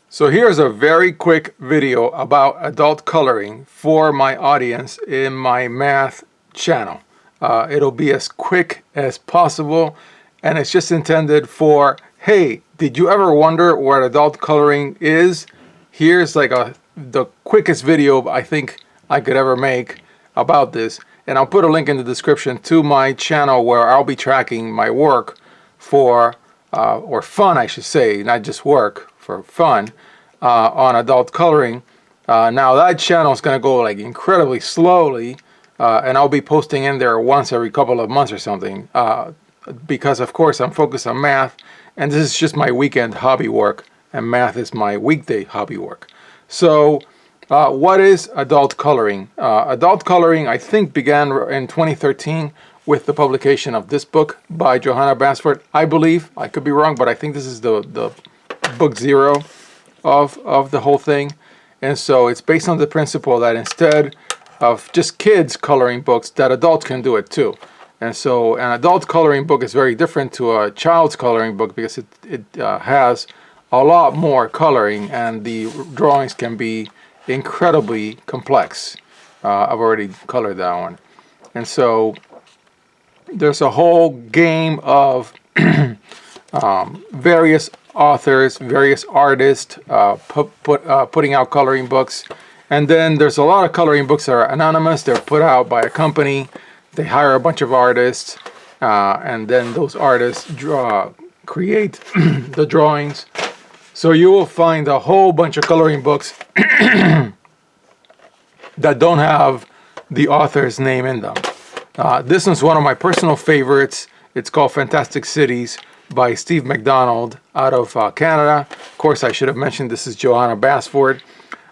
So here's a very quick video about adult coloring for my audience in my math channel. It'll be as quick as possible, and it's just intended for, hey, did you ever wonder what adult coloring is? Here's like the quickest video I think I could ever make about this, and I'll put a link in the description to my channel where I'll be tracking my work for or fun, I should say, not just work, for fun, on adult coloring. Now that channel is going to go like incredibly slowly, and I'll be posting in there once every couple of months or something, because of course I'm focused on math, and this is just my weekend hobby work, and math is my weekday hobby work. So what is adult coloring? Adult coloring, I think, began in 2013 with the publication of this book by Johanna Basford. I believe, I could be wrong, but I think this is the book zero of the whole thing. And so it's based on the principle that instead of just kids coloring books, that adults can do it too. And so an adult coloring book is very different to a child's coloring book because it has a lot more coloring, and the drawings can be incredibly complex. I've already colored that one. And so there's a whole game of various authors, various artists putting out coloring books. And then there's a lot of coloring books that are anonymous. They're put out by a company. They hire a bunch of artists, and then those artists create the drawings. So you will find a whole bunch of coloring books that don't have the author's name in them. This one's one of my personal favorites. It's called Fantastic Cities by Steve McDonald out of Canada. Of course, I should have mentioned this is Johanna Basford.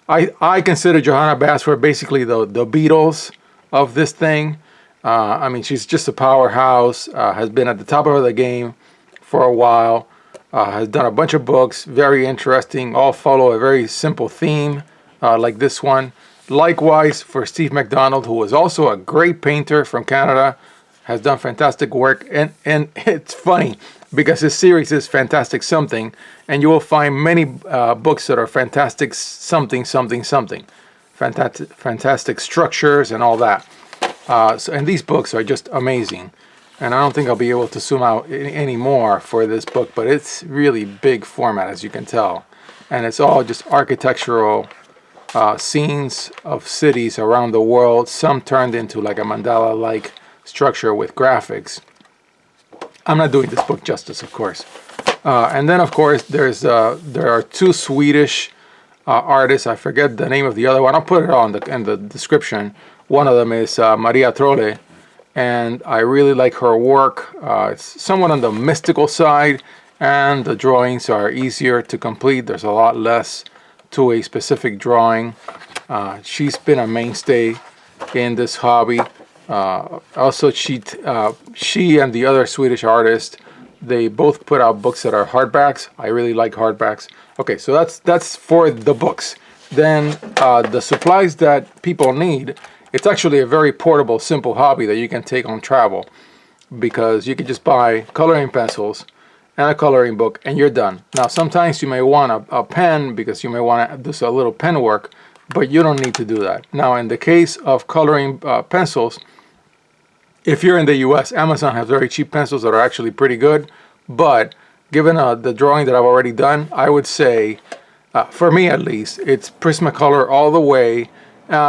I consider Johanna Basford basically the Beatles of this thing. I mean, she's just a powerhouse, has been at the top of the game for a while, has done a bunch of books, very interesting, all follow a very simple theme like this one. Likewise for Steve McDonald, who was also a great painter from Canada, has done fantastic work. And it's funny because his series is Fantastic Something, and you will find many books that are Fantastic Something, Something, Something. Fantastic structures and all that. And these books are just amazing. And I don't think I'll be able to zoom out any more for this book, but it's really big format, as you can tell. And it's all just architectural scenes of cities around the world, some turned into like a mandala-like structure with graphics. I'm not doing this book justice, of course. And then, of course, there are two Swedish artists. I forget the name of the other one. I'll put it on in the description. One of them is Maria Trolle, and I really like her work. It's somewhat on the mystical side, and the drawings are easier to complete. There's a lot less to a specific drawing. She's been a mainstay in this hobby. Also, she and the other Swedish artist, they both put out books that are hardbacks. I really like hardbacks. Okay, so that's for the books. Then the supplies that people need. It's actually a very portable, simple hobby that you can take on travel, because you can just buy coloring pencils and a coloring book and you're done. Now sometimes you may want a pen because you may want to do a little pen work, but you don't need to do that. Now in the case of coloring pencils, if you're in the US, Amazon has very cheap pencils that are actually pretty good, but given the drawing that I've already done, I would say, for me at least, it's Prismacolor all the way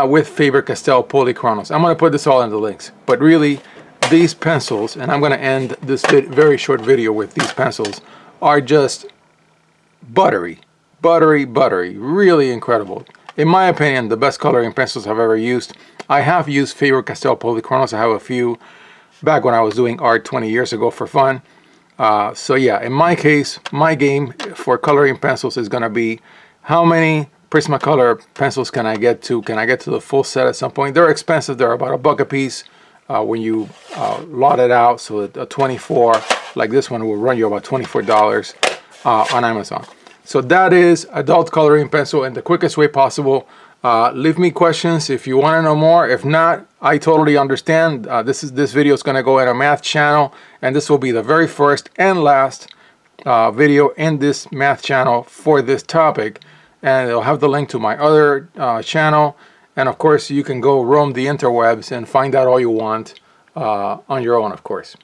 with Faber-Castell Polychromos. I'm going to put this all in the links, but really these pencils, and I'm going to end this very short video with these pencils, are just buttery, really incredible. In my opinion, the best coloring pencils I've ever used. I have used Faber-Castell Polychronos. I have a few back when I was doing art 20 years ago for fun. So yeah, in my case, my game for coloring pencils is going to be how many Prismacolor pencils can I get to? Can I get to the full set at some point? They're expensive. They're about $1 a piece when you lot it out. So a 24 like this one will run you about $24 on Amazon. So that is adult coloring pencil in the quickest way possible. Leave me questions if you want to know more. If not, I totally understand. This video is going to go in a math channel, and this will be the very first and last video in this math channel for this topic. and it'll have the link to my other channel. And of course, you can go roam the interwebs and find out all you want on your own, of course.